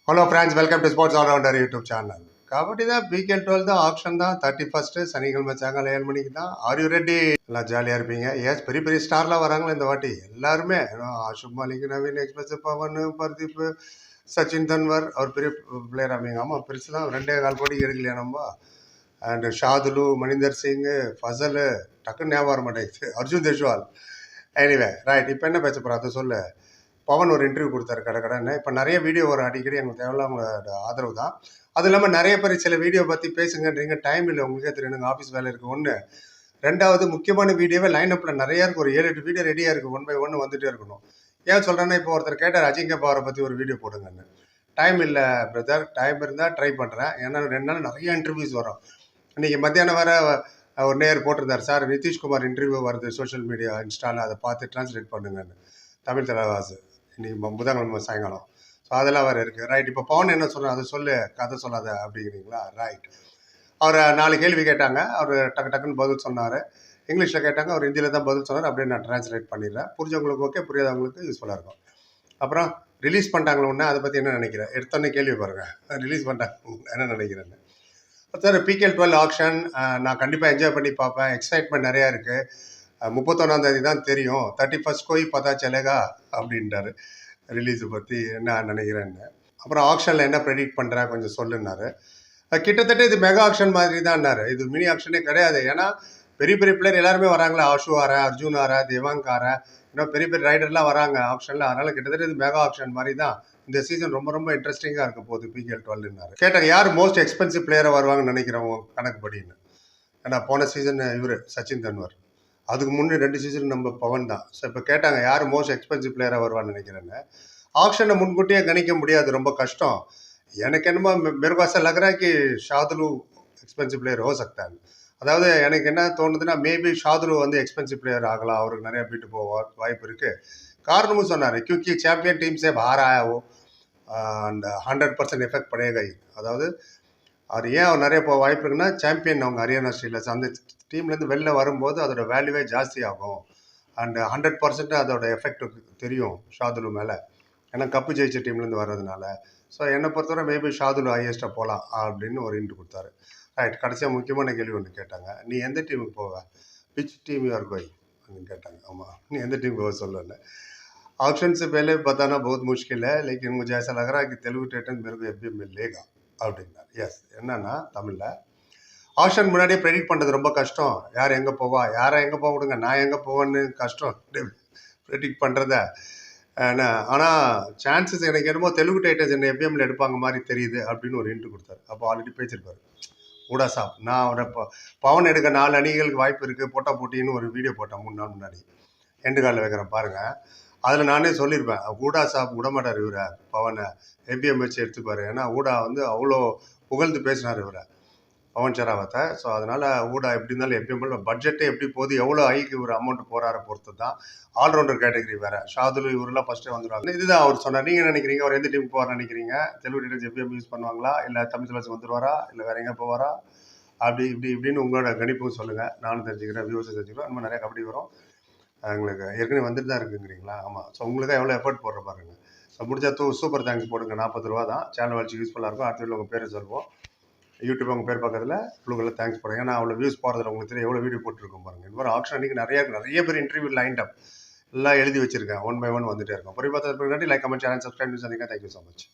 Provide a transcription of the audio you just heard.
Hello friends, welcome to sports allrounder YouTube channel. Kabaddi தான் PKL 12 தான், option தான் 31 சனிக்கிழமை சாயங்காலம் 7 மணிக்கு தான். Are you ready? எல்லாம் ஜாலியாக இருப்பீங்க. எஸ், பெரிய பெரிய ஸ்டார்லாம் வராங்களே இந்த வாட்டி எல்லாருமே. ஆஷுப் மாலிக், நவீன் எக்ஸ்பிரஸ், பவன், பர்தீப், சச்சின் தன்வர், அவர் பெரிய பிளேயர் அமைங்க. ஆமாம், பெருசு தான். 2.25 கோடி எடுக்கலையா நம்ம? அண்ட் ஷாதுலு, மணிந்தர் சிங், ஃபசல், டக்குன்னு ஞாபகம் வர மாட்டேங்குது, அர்ஜுன் தேஷ்வால். எனிவே ரைட், இப்போ என்ன பேச போகிறோம் அதை சொல்லு. பவன் ஒரு இன்டர்வியூ கொடுத்தாரு கடன்னு. இப்போ நிறைய வீடியோ வரும் அடிக்கடி, எனக்கு தேவையில்லாம் உங்களோட ஆதரவு தான். அது இல்லாமல் நிறைய பேர் சில வீடியோ பற்றி பேசுங்கன்றீங்க, டைம் இல்லை, உங்களுக்கே தெரியும், எனக்கு ஆஃபீஸ் வேலை இருக்குது ஒன்று. ரெண்டாவது, முக்கியமான வீடியோவே லைன் அப்பில் நிறையா இருக்குது, ஒரு 7-8 வீடியோ ரெடியாக இருக்குது, 1 by 1 வந்துகிட்டே இருக்கணும். ஏன் சொல்கிறேன்னா, இப்போ ஒருத்தர் கேட்டார் அஜிங்க பவரை பற்றி ஒரு வீடியோ போடுங்கன்னு. டைம் இல்லை பிரதர், டைம் இருந்தால் ட்ரை பண்ணுறேன். ஏன்னா 2 நாள் நிறைய இன்டர்வியூஸ் வரும். இன்றைக்கி மத்தியானம் வேறு ஒரு நேர் போட்டிருந்தார், சார் நிதிஷ்குமார் இன்டர்வியூ வருது சோஷியல் மீடியா இன்ஸ்டாவில், அதை பார்த்து டிரான்ஸ்லேட் பண்ணுங்கன்னு. தமிழ் தலைவாசு இன்னைக்கு புதன்கிழமை சாயங்காலம். ஸோ அதெல்லாம் வேறு இருக்குது. ரைட், இப்போ பவன் என்ன சொல்கிறார் அதை சொல்லு, கதை சொல்லாத அப்படிங்கிறீங்களா? ரைட், அவர் 4 கேள்வி கேட்டாங்க, அவர் டக்குன்னு பதில் சொன்னார். இங்கிலீஷில் கேட்டாங்க, அவர் ஹிந்தியில் தான் பதில் சொன்னார். அப்படியே நான் ட்ரான்ஸ்லேட் பண்ணிடுறேன். புரிஞ்சவங்களுக்கு ஓகே, புரியாதவங்களுக்கு யூஸ்ஃபுல்லாக இருக்கும். அப்புறம் ரிலீஸ் பண்ணிட்டாங்களே ஒன்று, அதை பற்றி என்ன நினைக்கிறேன்? எடுத்தோன்னே கேள்வி பாருங்கள், ரிலீஸ் பண்ணிட்டாங்க என்ன நினைக்கிறேன்னு. சார் பிகேல் 12 ஆக்ஷன் நான் கண்டிப்பாக என்ஜாய் பண்ணி பார்ப்பேன். எக்ஸைட்மெண்ட் நிறையா இருக்குது. 31ஆம் தேதி தான் தெரியும். 31 கோய் பதா சலேகா அப்படின்ட்டாரு ரிலீஸை பற்றி என்ன நினைக்கிறேன்னு. அப்புறம் ஆக்ஷனில் என்ன ப்ரெடிக்ட் பண்ணுறேன் கொஞ்சம் சொல்லுன்னாரு. கிட்டத்தட்ட இது மெகா ஆக்ஷன் மாதிரி தான்னாரு. இது மினி ஆக்ஷனே கிடையாது. ஏன்னா பெரிய பெரிய பிளேயர் எல்லாருமே வராங்களா, ஆஷு ஆரா, அர்ஜுன் ஆரா, தேவாங்க் ஆரா, இன்னும் பெரிய பெரிய ரைடர்லாம் வராங்க ஆக்ஷனில். அதனால் கிட்டத்தட்ட இது மெகா ஆக்ஷன் மாதிரி தான். இந்த சீசன் ரொம்ப ரொம்ப இன்ட்ரெஸ்டிங்காக இருக்க போகுது பிகேல் 12ன்னாரு. கேட்டாங்க யார் மோஸ்ட் எக்ஸ்பென்சிவ் பிளேயரை வருவாங்கன்னு நினைக்கிறவங்க கணக்குப்படின்னு. ஏன்னா போன சீசன் இவர் சச்சின் தன்வர், அதுக்கு முன்னே 2 சீசன் நம்ம பவன் தான். ஸோ இப்போ கேட்டாங்க யார் மோஸ்ட் எக்ஸ்பென்சிவ் பிளேயராக வருவான்னு நினைக்கிறேன்னு. ஆக்ஷனை முன்கூட்டியே கணிக்க முடியாது, ரொம்ப கஷ்டம். எனக்கு என்னமோ மெருகாசா லக்ராக்கி ஷாதுலு எக்ஸ்பென்சிவ் பிளேயர் ஹோ சக்தான். அதாவது எனக்கு என்ன தோணுதுன்னா, மேபி ஷாதுலு வந்து எக்ஸ்பென்சிவ் பிளேயர் ஆகலாம், அவருக்கு நிறைய பீட்டு போக வாய்ப்பு இருக்குது. காரணமும் சொன்னார், क्योंकि சாம்பியன் டீம் से बाहर आया हो and 100% எஃபெக்ட் படேगा. அதாவது அவர் ஏன் அவர் நிறைய போக வாய்ப்பு இருக்குன்னா, சாம்பியன் அவங்க ஹரியானா ஸ்டீலர்ஸ் அந்த டீம்லேருந்து வெளில வரும்போது அதோட வேல்யூவே ஜாஸ்தி ஆகும். அண்ட் 100% அதோட எஃபெக்ட் தெரியும் ஷாதுலு மேலே, ஏன்னா கப்பு ஜெயிச்ச டீம்லேருந்து வர்றதுனால. ஸோ என்னை பொறுத்தவரை மேபி ஷாதுலு ஹையஸ்ட்டாக போகலாம் அப்படின்னு ஒரு இன்ட்டு கொடுத்தாரு. ரைட், கடைசியாக முக்கியமான கேள்வி ஒன்று கேட்டாங்க, நீ எந்த டீமுக்கு போவ, which team you are going அப்படின்னு கேட்டாங்க. ஆமாம், நீ எந்த டீமுக்கு போக சொல்லல. ऑप्शन से पहले बताना बहुत मुश्किल है, लेकिन मुझे ऐसा लग रहा है कि तेलुगु टाइटंस मेरे को एफबी मिलेगा அப்படின்னாரு. எஸ், என்னன்னா தமிழில் ஆப்ஷன் முன்னாடியே ப்ரெடிக்ட் பண்ணுறது ரொம்ப கஷ்டம். யார் எங்கே போவா, யாரை எங்கே போக விடுங்க, நான் எங்கே போவேன்னு கஷ்டம் ப்ரெடிக்ட் பண்ணுறத. ஆனால் சான்சஸ் எனக்கு என்னமோ தெலுங்கு டைட்டன்ஸ் என்ன எஃப்எம்ல எடுப்பாங்க மாதிரி தெரியுது அப்படின்னு ஒரு இன்ட்டு கொடுத்தாரு. அப்போ ஆல்ரெடி பேசியிருப்பாரு ஊடா சாப். நான் அவரை பவன் எடுக்க 4 அணிகளுக்கு வாய்ப்பு இருக்குது, போட்டா போட்டின்னு ஒரு வீடியோ போட்டேன் 3 நாள் முன்னாடி, எண்டு காலில் வைக்கிறேன் பாருங்கள். அதில் நானே சொல்லியிருப்பேன், ஊடா சாப் விடமாட்டார் இவரை, பவனை எபிஎம் வச்சு எடுத்துப்பார். ஏன்னா ஊடா வந்து அவ்வளோ புகழ்ந்து பேசினார் இவரை, பவன் ஷெராவத்தை. ஸோ அதனால் ஊடா எப்படி இருந்தாலும் எபிஎம் பட்ஜெட்டே எப்படி போகுது, எவ்வளோ ஹைக்கு இவர் அமௌண்ட் போகிறார பொறுத்து தான். ஆல்ரவுண்டர் கேட்டகரி வேறு, ஷாதுலு இவரெல்லாம் ஃபஸ்ட்டே வந்துடுவாங்க. இதுதான் அவர் சொன்னார். நீங்கள் நினைக்கிறீங்க அவர் எந்த டீமுக்கு போவார் நினைக்கிறீங்க? தெலுங்கு டைட்டன்ஸ் எபிஎம் யூஸ் பண்ணுவாங்களா, இல்லை தமிழ் தலைவர் வந்துடுவாரா, இல்லை வேறு எங்கே போவாரா, அப்படி இப்படின்னு உங்களோட கணிப்பும் சொல்லுங்கள். நானும் தெரிஞ்சுக்கிறேன், வியூஸும் தெரிஞ்சுக்கிறேன். இன்னும் நிறைய கபடி வரும் எங்களுக்கு, ஏற்கனவே வந்துட்டு தான் இருக்குங்கிறீங்களா? ஆமாம். ஸோ உங்களுக்கு எவ்வளோ எஃபர்ட் போடுற பாருங்க. ஸோ முடிஞ்சா சூப்பர் தேங்க்ஸ் போடுங்க, 40 ரூபா தான். சேனல் வச்சு யூஸ்ஃபுல்லாக இருக்கும். அடுத்த உங்கள் பேரை சொல்லுவோம். யூடியூப் உங்கள் பேர் பக்கத்தில் உங்களுக்கெல்லாம் தேங்க்ஸ் போடுங்க. ஏன்னா அவ்வளோ வியூஸ் போகிறதுல உங்களுக்கு தெரியும் எவ்வளோ வீடியோ போட்டுருக்கோம் பாருங்கள். இந்த மாதிரி ஆப்ஷன் அன்றைக்கி நிறைய பேர் இன்டர்வியூ லைன் அப் எல்லாம் எழுதி வச்சிருக்கேன், 1 by 1 வந்துட்டே இருக்கும். பொறுமை பார்த்து லைக், கமெண்ட், சேனல் சப்ஸ்கிரைப் பண்ணி. Thank you so much.